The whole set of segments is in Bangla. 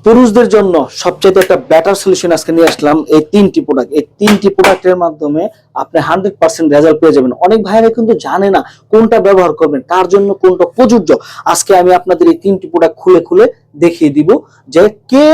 পুরুষদের জন্য সবচেয়ে একটা বেটার সলিউশন আজকে নিয়ে আসলাম। এই তিনটি প্রোডাক্টের মাধ্যমে আপনি 100% রেজাল্ট পেয়ে যাবেন। অনেক ভাইরা কিন্তু জানে না কোনটা ব্যবহার করবেন, কার জন্য কোনটা প্রযোজ্য। আজকে আমি আপনাদের এই তিনটি প্রোডাক্ট খুলে খুলে দেখিয়ে দিব যে কে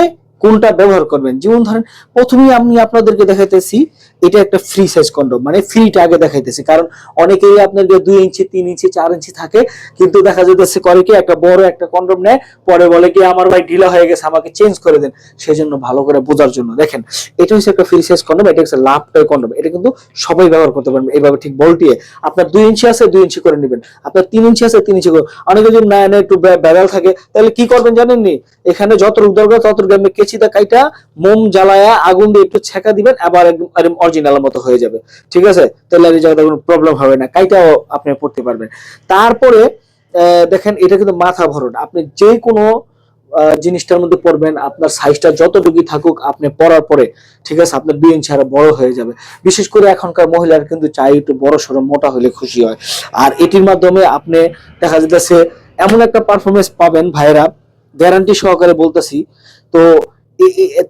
কোনটা ব্যবহার করবেন। যেমন ধরেন, প্রথমেই আমি আপনাদেরকে দেখাইতেছি এটা একটা ফ্রি সাইজ কন্ডম, মানে ফ্রিটা আগে দেখাইতেছি। কারণ অনেকেই আপনাদের 2 ইঞ্চি 3 ইঞ্চি 4 ইঞ্চি থাকে, কিন্তু দেখা যাইতেছে করে কি একটা বড় একটা কন্ডম নেয়, পরে বলে কি আমার ভাই ঢিলা হয়ে গেছে, আমাকে চেঞ্জ করে দেন। সেজন্য ভালো করে বোঝার জন্য দেখেন, এটা হচ্ছে একটা ফ্রি সাইজ কন্ডম, এটা হচ্ছে লাভ টয় কন্ডম। এটা কিন্তু সবাই ব্যবহার করতে পারবেন এইভাবে ঠিক বলটিয়ে। আপনার 2 ইঞ্চি আছে 2 ইঞ্চি করে নেবেন, আপনার 3 ইঞ্চি আছে 3 ইঞ্চি করে। অনেকে যদি না একটু বেড়াল থাকে, তাহলে কি করবেন জানেননি? এখানে যতটুকু দরকার ততটুকু আপনি কেচিটা কাইটা মোম জ্বালায়া আগুন দিয়ে একটু ছেঁকা দিবেন, আবার একদম অরিজিনাল মতো হয়ে যাবে। ঠিক আছে? তাহলে আর এই জায়গাতে কোনো প্রবলেম হবে না, কাইটাও আপনি পড়তে পারবেন। তারপরে দেখেন, এটা কিন্তু মাথা ভরণ। আপনি যে কোনো জিনিসটার মধ্যে পড়বেন, আপনার সাইজটা যতটুকুই থাকুক, আপনি পরার পরে ঠিক আছে আপনার 2 ইঞ্চি আরো বড় হয়ে যাবে। বিশেষ করে এখনকার মহিলারা কিন্তু চাই একটু বড় সড়ো মোটা হলে খুশি হয়। আর এটির মাধ্যমে আপনি দেখা যাচ্ছে এমন একটা পারফরমেন্স পাবেন ভাইরা, গ্যারান্টি সহকারে বলতেছি। তো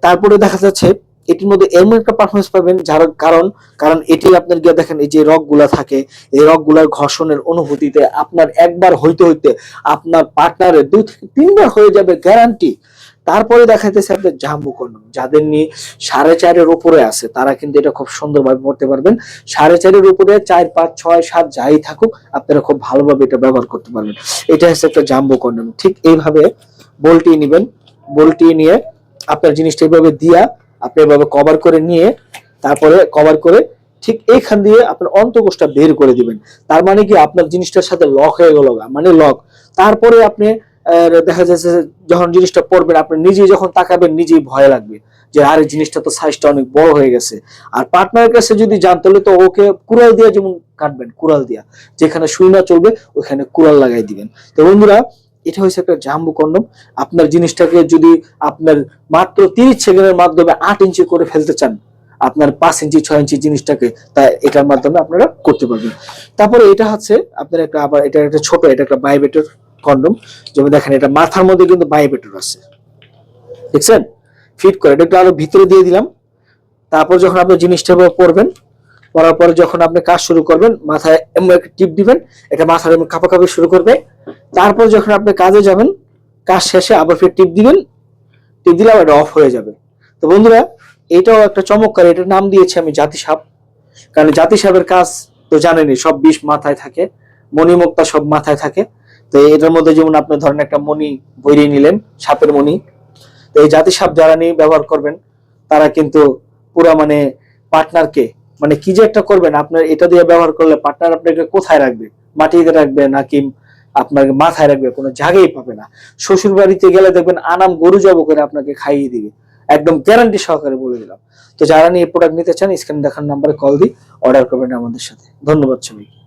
তারপরে দেখা যাচ্ছে এটির মধ্যে এমন একটা পারফরমেন্স পাবেন যার কারণ কারণ এটি আপনার গিয়ে দেখেন, এই যে রক গুলা থাকে, এই রক গুলার ঘর্ষণের অনুভূতিতে আপনার একবার হইতে হইতে আপনার পার্টনারের 2 থেকে 3 বার হয়ে যাবে, গ্যারান্টি। তারপরে দেখা যাচ্ছে আপনার জাম্বু কন্ডম, যাদের নিয়ে 4.5-এর উপরে আছে তারা কিন্তু এটা খুব সুন্দরভাবে পড়তে পারবেন। 4.5-এর উপরে 4, 5, 6, 7 যাই থাকুক, আপনারা খুব ভালোভাবে এটা ব্যবহার করতে পারবেন। এটা হচ্ছে একটা জাম্বু কন্ডম। ঠিক এইভাবে বলটি নেবেন, বলটি নিয়ে আপনার জিনিসটা এইভাবে দিয়া আপনি এভাবে কভার করে নিয়ে, তারপরে কভার করে ঠিক এইখান দিয়ে আপনার অন্তঃকোষটা বের করে দিবেন। তার মানে কি আপনার জিনিসটার সাথে লক হয়ে গেল, মানে লক। তারপরে আপনি দেখা যাচ্ছে যখন জিনিসটা পড়বেন, আপনি নিজেই যখন তাকাবেন নিজেই ভয় লাগবে যে আরে জিনিসটা তো সাইজটা অনেক বড় হয়ে গেছে। আর পার্টনারের কাছে যদি যান তাহলে তো ওকে কুড়াল দিয়া যেমন কাটবেন, কুড়াল দিয়া যেখানে সুই না চলবে ওখানে কুড়াল লাগাই দিবেন। তো বন্ধুরা, এটা হচ্ছে একটা জাম্বু কন্ডম। আপনার জিনিসটাকে যদি আপনার মাত্র 30 সেকেন্ডের মাধ্যমে 8 ইঞ্চি করে ফেলতে চান, আপনার 5 ইঞ্চি 6 ইঞ্চি জিনিসটাকে, তা এটার মাধ্যমে আপনারা করতে পারবেন। তারপরে এটা হচ্ছে আপনার একটা, আবার এটা একটা ছোট, এটা একটা বায়োবেটর কন্ডম। যেমন দেখেন, এটা মাথার মধ্যে কিন্তু বায়োবেটর আছে, দেখছেন ফিট করে। এটা একটু আরো ভিতরে দিয়ে দিলাম। তারপর যখন আপনি জিনিসটা পরবেন, পরার পরে যখন আপনি কাজ শুরু করবেন, মাথায় এমন একটা টিপ দিবেন, এটা মাথার এমন কাঁপাকাঁপি শুরু করবে। তারপর যখন আপনি কাজে যাবেন, কাজ শেষে আবার ফির টিপ দিবেন, টিপ দিলে আবার অফ হয়ে যাবে। তো বন্ধুরা, এটাও একটা চমৎকার, এটার নাম দিয়েছি আমি জাতি সাপ। কারণ জাতি সাপের কাজ তো জানেনই, সব বিষ মাথায় থাকে, মণিমুক্তা সব মাথায় থাকে। তো এটার মধ্যে যেমন আপনি ধরেন একটা মণি বইরিয়ে নিলেন, সাপের মণি। তো এই জাতি সাপ যারা নিয়ে ব্যবহার করবেন, তারা কিন্তু পুরা মানে পার্টনারকে, মানে কি যে একটা করবেন আপনার, এটা দিয়ে ব্যবহার করলে পার্টনার আপনাকে কোথায় রাখবে, মাটিতে রাখবে নাকি আপনাকে মাথায় রাখবে, কোনো জায়গায় পাবে না। শ্বশুর বাড়িতে গেলে দেখবেন আনাম গরু জব করে আপনাকে খাইয়ে দিবে, একদম গ্যারান্টি সহকারে বলে দিলাম। তো যারা নিয়ে প্রোডাক্ট নিতে চান, স্ক্রিনে দেখার নাম্বারে কল দিয়ে অর্ডার করবেন আমাদের সাথে। ধন্যবাদ সবাইকে।